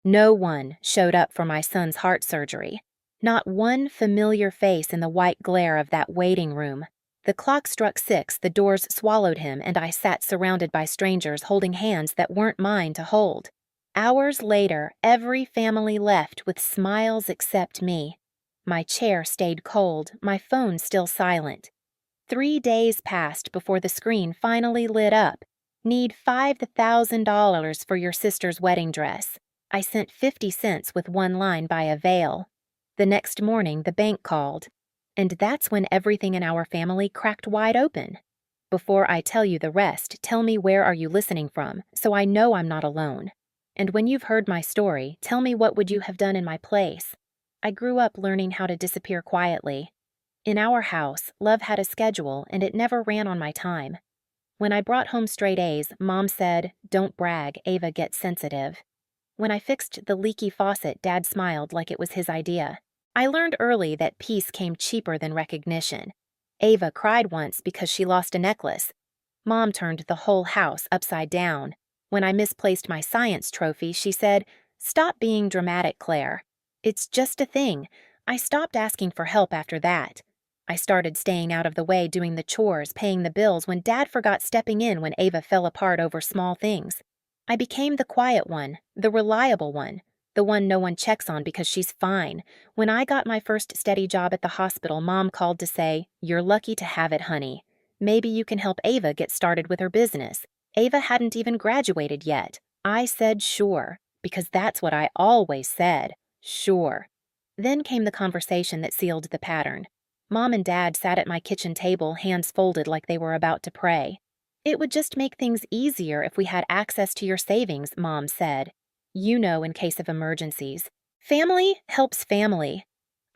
No one showed up for my son's heart surgery. Not one familiar face in the white glare of that waiting room. The clock struck 6, the doors swallowed him, and I sat surrounded by strangers holding hands that weren't mine to hold. Hours later, every family left with smiles except me. My chair stayed cold, my phone still silent. 3 days passed before the screen finally lit up. Need $5,000 for your sister's wedding dress. I sent 50 cents with one line by a veil. The next morning, the bank called. And that's when everything in our family cracked wide open. Before I tell you the rest, tell me where are you listening from, so I know I'm not alone. And when you've heard my story, tell me what would you have done in my place. I grew up learning how to disappear quietly. In our house, love had a schedule and it never ran on my time. When I brought home straight A's, Mom said, "Don't brag, Ava gets sensitive." When I fixed the leaky faucet, Dad smiled like it was his idea. I learned early that peace came cheaper than recognition. Ava cried once because she lost a necklace. Mom turned the whole house upside down. When I misplaced my science trophy, she said, "Stop being dramatic, Claire. It's just a thing." I stopped asking for help after that. I started staying out of the way doing the chores, paying the bills when Dad forgot stepping in when Ava fell apart over small things. I became the quiet one, the reliable one, the one no one checks on because she's fine. When I got my first steady job at the hospital, Mom called to say, "You're lucky to have it, honey. Maybe you can help Ava get started with her business." Ava hadn't even graduated yet. I said sure, because that's what I always said, sure. Then came the conversation that sealed the pattern. Mom and Dad sat at my kitchen table, hands folded like they were about to pray. "It would just make things easier if we had access to your savings," Mom said. "You know, in case of emergencies. Family helps family."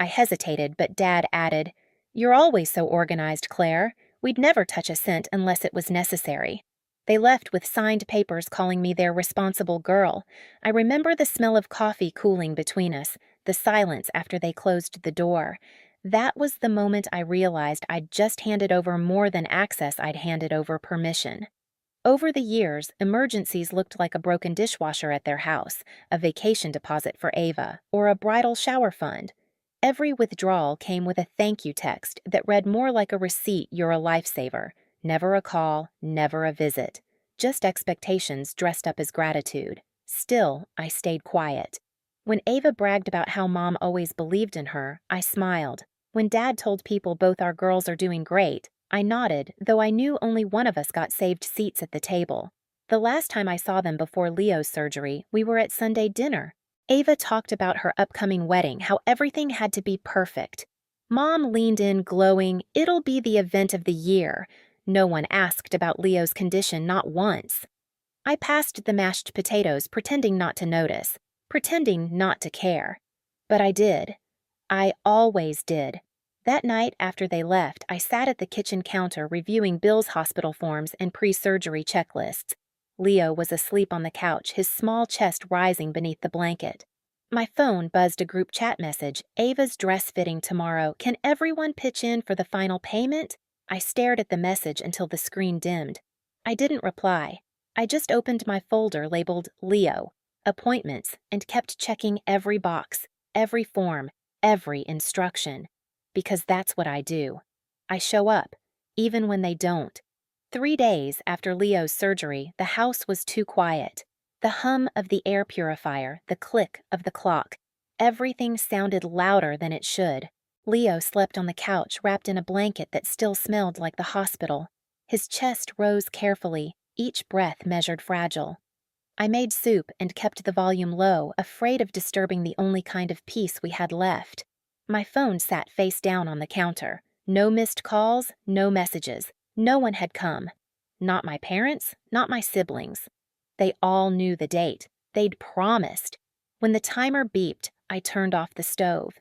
I hesitated, but Dad added, "You're always so organized, Claire. We'd never touch a cent unless it was necessary." They left with signed papers calling me their responsible girl. I remember the smell of coffee cooling between us, the silence after they closed the door. That was the moment I realized I'd just handed over more than access, I'd handed over permission. Over the years, emergencies looked like a broken dishwasher at their house, a vacation deposit for Ava, or a bridal shower fund. Every withdrawal came with a thank you text that read more like a receipt, "You're a lifesaver." Never a call, never a visit. Just expectations dressed up as gratitude. Still, I stayed quiet. When Ava bragged about how Mom always believed in her, I smiled. When Dad told people both our girls are doing great, I nodded, though I knew only one of us got saved seats at the table. The last time I saw them before Leo's surgery, we were at Sunday dinner. Ava talked about her upcoming wedding, how everything had to be perfect. Mom leaned in, glowing, "It'll be the event of the year." No one asked about Leo's condition, not once. I passed the mashed potatoes, pretending not to notice, pretending not to care. But I did. I always did. That night after they left, I sat at the kitchen counter reviewing Bill's hospital forms and pre-surgery checklists. Leo was asleep on the couch, his small chest rising beneath the blanket. My phone buzzed a group chat message, "Ava's dress fitting tomorrow. Can everyone pitch in for the final payment?" I stared at the message until the screen dimmed. I didn't reply. I just opened my folder labeled Leo, appointments, and kept checking every box, every form, every instruction. Because that's what I do. I show up, even when they don't. 3 days after Leo's surgery, the house was too quiet. The hum of the air purifier, the click of the clock, everything sounded louder than it should. Leo slept on the couch, wrapped in a blanket that still smelled like the hospital. His chest rose carefully, each breath measured fragile. I made soup and kept the volume low, afraid of disturbing the only kind of peace we had left. My phone sat face down on the counter. No missed calls, no messages. No one had come. Not my parents, not my siblings. They all knew the date. They'd promised. When the timer beeped, I turned off the stove.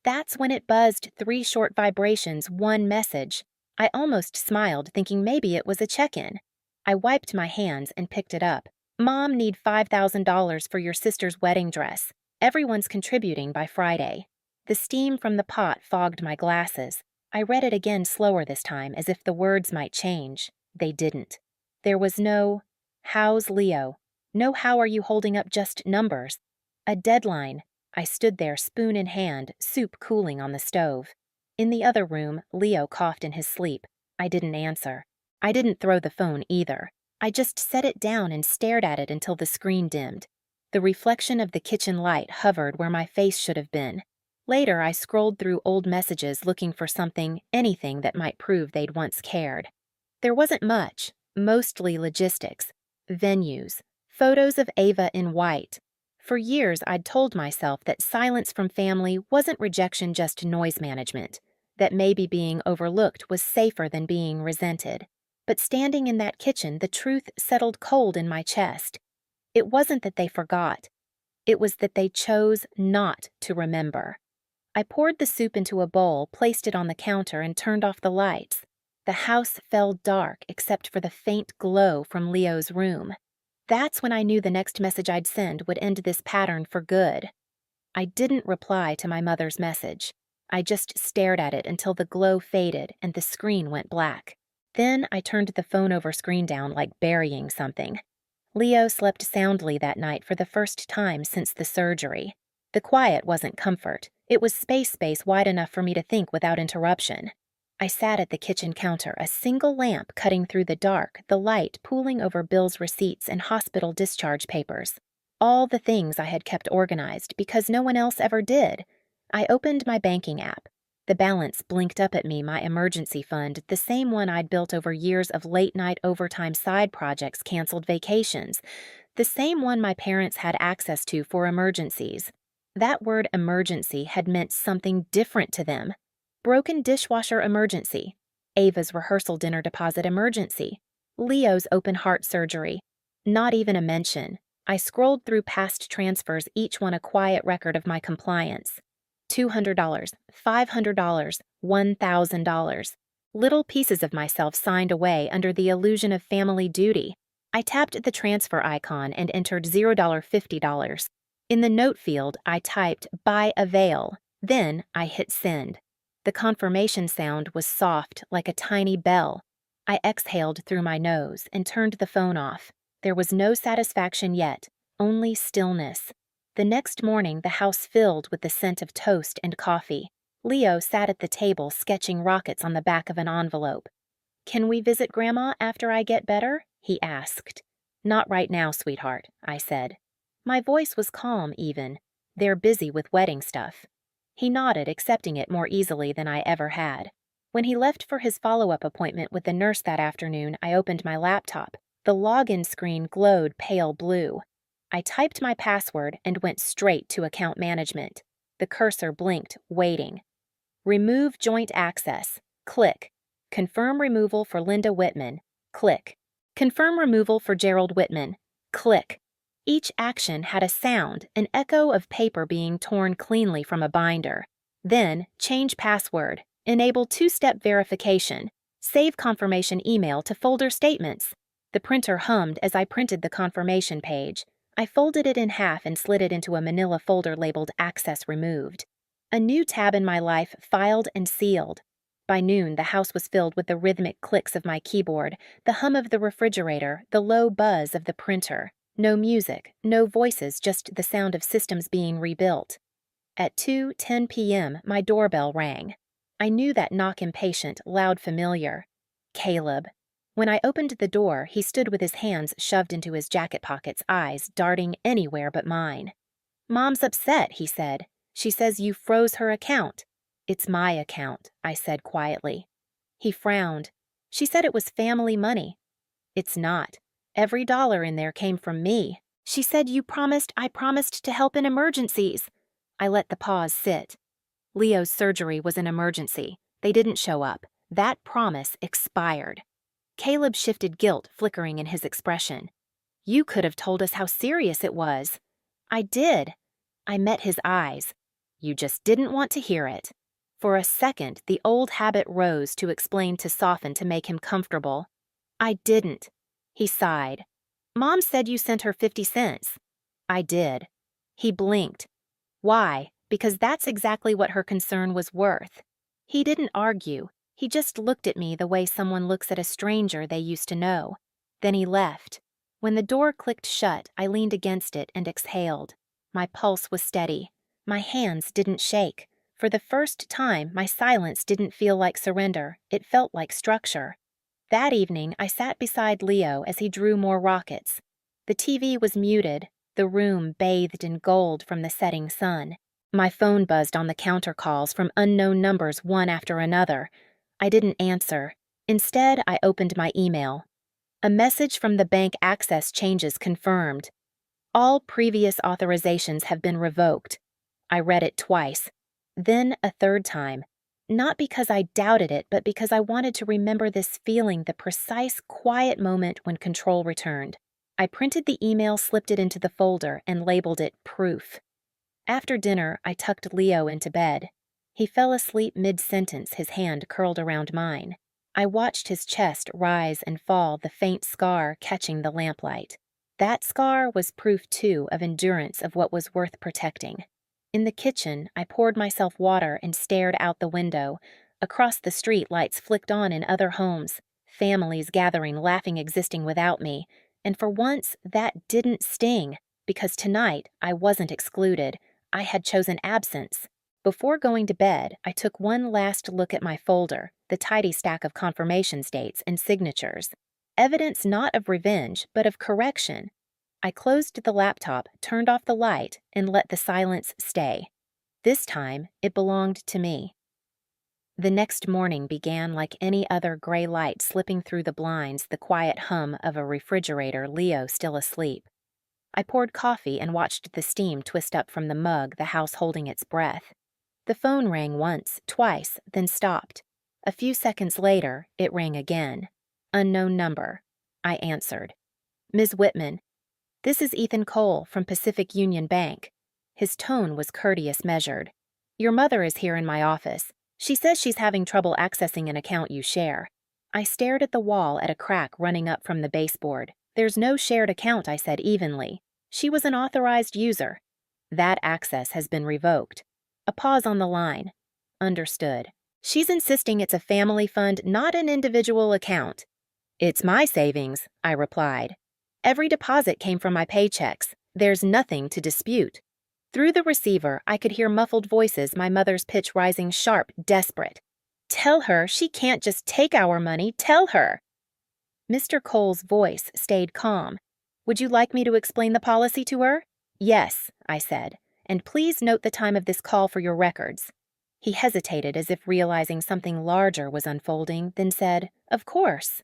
That's when it buzzed 3 short vibrations, 1 message. I almost smiled, thinking maybe it was a check-in. I wiped my hands and picked it up. "Mom, need $5,000 for your sister's wedding dress. Everyone's contributing by Friday." The steam from the pot fogged my glasses. I read it again slower this time, as if the words might change. They didn't. There was no, "How's Leo?" No, "How are you holding up?" Just numbers. A deadline. I stood there, spoon in hand, soup cooling on the stove. In the other room, Leo coughed in his sleep. I didn't answer. I didn't throw the phone either. I just set it down and stared at it until the screen dimmed. The reflection of the kitchen light hovered where my face should have been. Later, I scrolled through old messages looking for something, anything that might prove they'd once cared. There wasn't much, mostly logistics, venues, photos of Ava in white. For years, I'd told myself that silence from family wasn't rejection, just noise management, that maybe being overlooked was safer than being resented. But standing in that kitchen, the truth settled cold in my chest. It wasn't that they forgot. It was that they chose not to remember. I poured the soup into a bowl, placed it on the counter, and turned off the lights. The house fell dark except for the faint glow from Leo's room. That's when I knew the next message I'd send would end this pattern for good. I didn't reply to my mother's message. I just stared at it until the glow faded and the screen went black. Then I turned the phone over screen down like burying something. Leo slept soundly that night for the first time since the surgery. The quiet wasn't comfort. It was space wide enough for me to think without interruption. I sat at the kitchen counter, a single lamp cutting through the dark, the light pooling over Bill's receipts and hospital discharge papers. All the things I had kept organized because no one else ever did. I opened my banking app. The balance blinked up at me, my emergency fund, the same one I'd built over years of late-night overtime side projects, canceled vacations, the same one my parents had access to for emergencies. That word emergency had meant something different to them. Broken dishwasher emergency, Ava's rehearsal dinner deposit emergency, Leo's open heart surgery. Not even a mention. I scrolled through past transfers, each one a quiet record of my compliance. $200, $500, $1,000. Little pieces of myself signed away under the illusion of family duty. I tapped the transfer icon and entered $0, $50. In the note field, I typed "by Avail." Then I hit send. The confirmation sound was soft, like a tiny bell. I exhaled through my nose and turned the phone off. There was no satisfaction yet, only stillness. The next morning, the house filled with the scent of toast and coffee. Leo sat at the table sketching rockets on the back of an envelope. "Can we visit Grandma after I get better?" he asked. "Not right now, sweetheart," I said. My voice was calm even. "They're busy with wedding stuff." He nodded, accepting it more easily than I ever had. When he left for his follow-up appointment with the nurse that afternoon, I opened my laptop. The login screen glowed pale blue. I typed my password and went straight to account management. The cursor blinked, waiting. Remove joint access. Click. Confirm removal for Linda Whitman. Click. Confirm removal for Gerald Whitman. Click. Each action had a sound, an echo of paper being torn cleanly from a binder. Then, change password. Enable two-step verification. Save confirmation email to folder statements. The printer hummed as I printed the confirmation page. I folded it in half and slid it into a manila folder labeled Access Removed. A new tab in my life filed and sealed. By noon, the house was filled with the rhythmic clicks of my keyboard, the hum of the refrigerator, the low buzz of the printer. No music, no voices, just the sound of systems being rebuilt. At 2:10 p.m., my doorbell rang. I knew that knock, impatient, loud, familiar. Caleb. When I opened the door, he stood with his hands shoved into his jacket pockets, eyes darting anywhere but mine. "Mom's upset," he said. "She says you froze her account." "It's my account," I said quietly. He frowned. "She said it was family money." "It's not. Every dollar in there came from me. She said I promised to help in emergencies." I let the pause sit. Leo's surgery was an emergency. They didn't show up. That promise expired. Caleb shifted, guilt flickering in his expression. "You could have told us how serious it was." "I did." I met his eyes. "You just didn't want to hear it." For a second, the old habit rose to explain, to soften, to make him comfortable. "I didn't." He sighed. "Mom said you sent her 50 cents. "I did." He blinked. "Why?" Because that's exactly what her concern was worth. He didn't argue. He just looked at me the way someone looks at a stranger they used to know. Then he left. When the door clicked shut, I leaned against it and exhaled. My pulse was steady. My hands didn't shake. For the first time, my silence didn't feel like surrender. It felt like structure. That evening, I sat beside Leo as he drew more rockets. The TV was muted, the room bathed in gold from the setting sun. My phone buzzed on the counter calls from unknown numbers one after another. I didn't answer. Instead, I opened my email. A message from the bank access changes confirmed. All previous authorizations have been revoked. I read it twice, then a third time. Not because I doubted it, but because I wanted to remember this feeling, the precise, quiet moment when control returned. I printed the email, slipped it into the folder, and labeled it proof. After dinner, I tucked Leo into bed. He fell asleep mid-sentence, his hand curled around mine. I watched his chest rise and fall, the faint scar catching the lamplight. That scar was proof, too, of endurance, of what was worth protecting. In the kitchen, I poured myself water and stared out the window. Across the street, lights flicked on in other homes, families gathering, laughing, existing without me. And for once, that didn't sting, because tonight I wasn't excluded. I had chosen absence. Before going to bed, I took one last look at my folder, the tidy stack of confirmations dates and signatures. Evidence not of revenge, but of correction. I closed the laptop, turned off the light, and let the silence stay. This time, it belonged to me. The next morning began like any other gray light slipping through the blinds, the quiet hum of a refrigerator, Leo still asleep. I poured coffee and watched the steam twist up from the mug, the house holding its breath. The phone rang once, twice, then stopped. A few seconds later, it rang again. Unknown number. I answered. Ms. Whitman, this is Ethan Cole from Pacific Union Bank. His tone was courteous, measured. Your mother is here in my office. She says she's having trouble accessing an account you share. I stared at the wall at a crack running up from the baseboard. There's no shared account, I said evenly. She was an authorized user. That access has been revoked. A pause on the line. Understood. She's insisting it's a family fund, not an individual account. It's my savings, I replied. Every deposit came from my paychecks. There's nothing to dispute. Through the receiver, I could hear muffled voices, my mother's pitch rising sharp, desperate. Tell her she can't just take our money. Tell her. Mr. Cole's voice stayed calm. Would you like me to explain the policy to her? Yes, I said. And please note the time of this call for your records. He hesitated as if realizing something larger was unfolding, then said, Of course.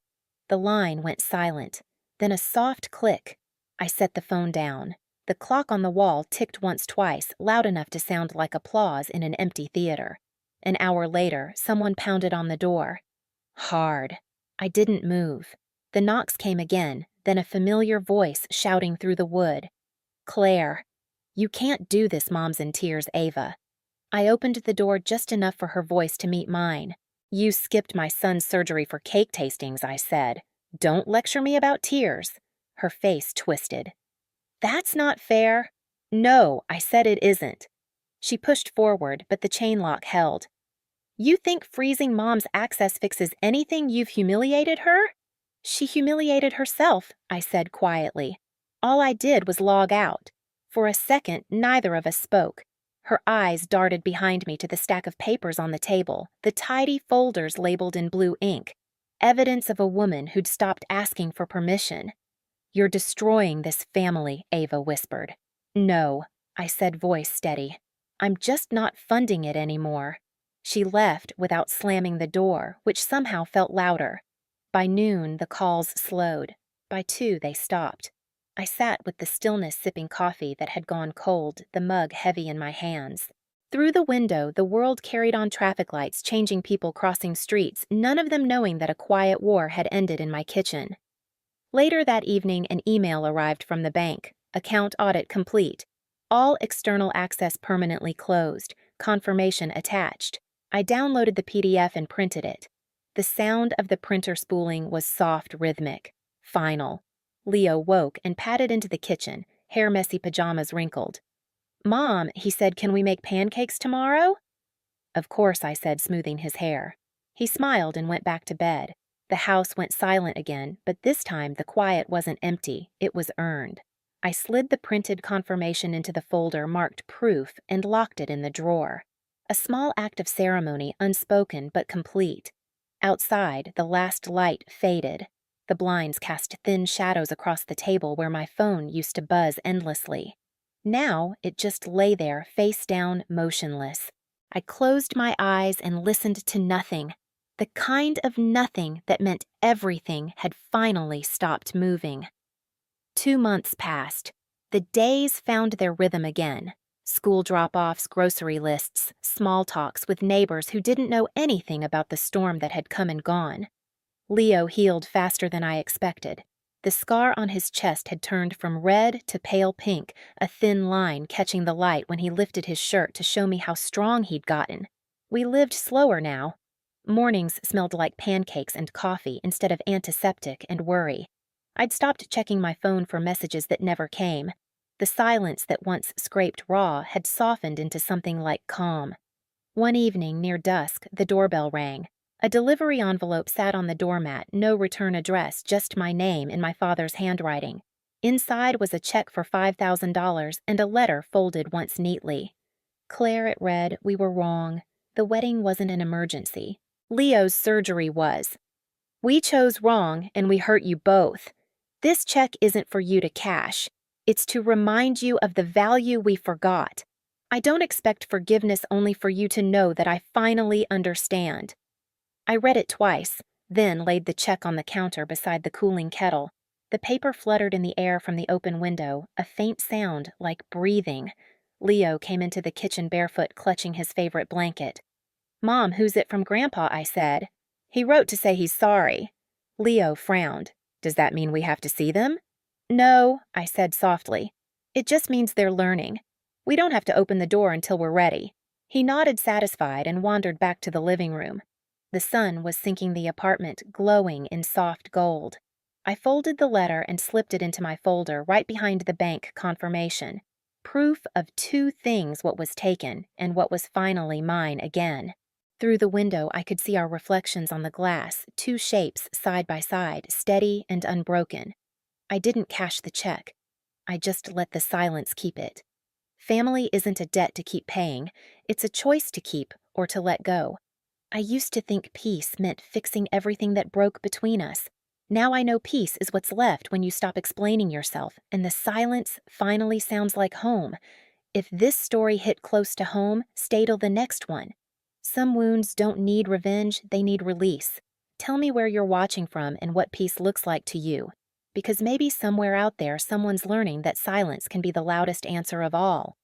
The line went silent. Then a soft click. I set the phone down. The clock on the wall ticked once, twice, loud enough to sound like applause in an empty theater. An hour later, someone pounded on the door. Hard. I didn't move. The knocks came again, then a familiar voice shouting through the wood. Claire. You can't do this, Mom's in tears, Ava. I opened the door just enough for her voice to meet mine. You skipped my son's surgery for cake tastings, I said. Don't lecture me about tears. Her face twisted. That's not fair. No, I said it isn't. She pushed forward, but the chain lock held. You think freezing Mom's access fixes anything? You've humiliated her? She humiliated herself, I said quietly. All I did was log out. For a second, neither of us spoke. Her eyes darted behind me to the stack of papers on the table, the tidy folders labeled in blue ink. Evidence of a woman who'd stopped asking for permission. You're destroying this family, Ava whispered. No, I said, voice steady. I'm just not funding it anymore. She left without slamming the door, which somehow felt louder. By noon, the calls slowed. By 2, they stopped. I sat with the stillness sipping coffee that had gone cold, the mug heavy in my hands. Through the window, the world carried on traffic lights, changing people crossing streets, none of them knowing that a quiet war had ended in my kitchen. Later that evening, an email arrived from the bank. Account audit complete. All external access permanently closed. Confirmation attached. I downloaded the PDF and printed it. The sound of the printer spooling was soft, rhythmic. Final. Leo woke and padded into the kitchen, hair messy, pajamas wrinkled. Mom, he said, can we make pancakes tomorrow? Of course, I said, smoothing his hair. He smiled and went back to bed. The house went silent again, but this time the quiet wasn't empty, it was earned. I slid the printed confirmation into the folder marked proof and locked it in the drawer. A small act of ceremony, unspoken but complete. Outside, the last light faded. The blinds cast thin shadows across the table where my phone used to buzz endlessly. Now it just lay there, face down, motionless. I closed my eyes and listened to nothing. The kind of nothing that meant everything had finally stopped moving. 2 months passed. The days found their rhythm again. School drop-offs, grocery lists, small talks with neighbors who didn't know anything about the storm that had come and gone. Leo healed faster than I expected. The scar on his chest had turned from red to pale pink, a thin line catching the light when he lifted his shirt to show me how strong he'd gotten. We lived slower now. Mornings smelled like pancakes and coffee instead of antiseptic and worry. I'd stopped checking my phone for messages that never came. The silence that once scraped raw had softened into something like calm. One evening near dusk, the doorbell rang. A delivery envelope sat on the doormat, no return address, just my name in my father's handwriting. Inside was a check for $5,000 and a letter folded once neatly. Claire, it read, we were wrong. The wedding wasn't an emergency. Leo's surgery was. We chose wrong and we hurt you both. This check isn't for you to cash. It's to remind you of the value we forgot. I don't expect forgiveness only for you to know that I finally understand. I read it twice, then laid the check on the counter beside the cooling kettle. The paper fluttered in the air from the open window, a faint sound like breathing. Leo came into the kitchen barefoot, clutching his favorite blanket. Mom, who's it from Grandpa? I said. He wrote to say he's sorry. Leo frowned. Does that mean we have to see them? No, I said softly. It just means they're learning. We don't have to open the door until we're ready. He nodded satisfied and wandered back to the living room. The sun was sinking the apartment, glowing in soft gold. I folded the letter and slipped it into my folder right behind the bank confirmation. Proof of 2 things: what was taken and what was finally mine again. Through the window, I could see our reflections on the glass, 2 shapes side by side, steady and unbroken. I didn't cash the check. I just let the silence keep it. Family isn't a debt to keep paying. It's a choice to keep or to let go. I used to think peace meant fixing everything that broke between us. Now I know peace is what's left when you stop explaining yourself, and the silence finally sounds like home. If this story hit close to home, stay till the next one. Some wounds don't need revenge, they need release. Tell me where you're watching from and what peace looks like to you. Because maybe somewhere out there someone's learning that silence can be the loudest answer of all.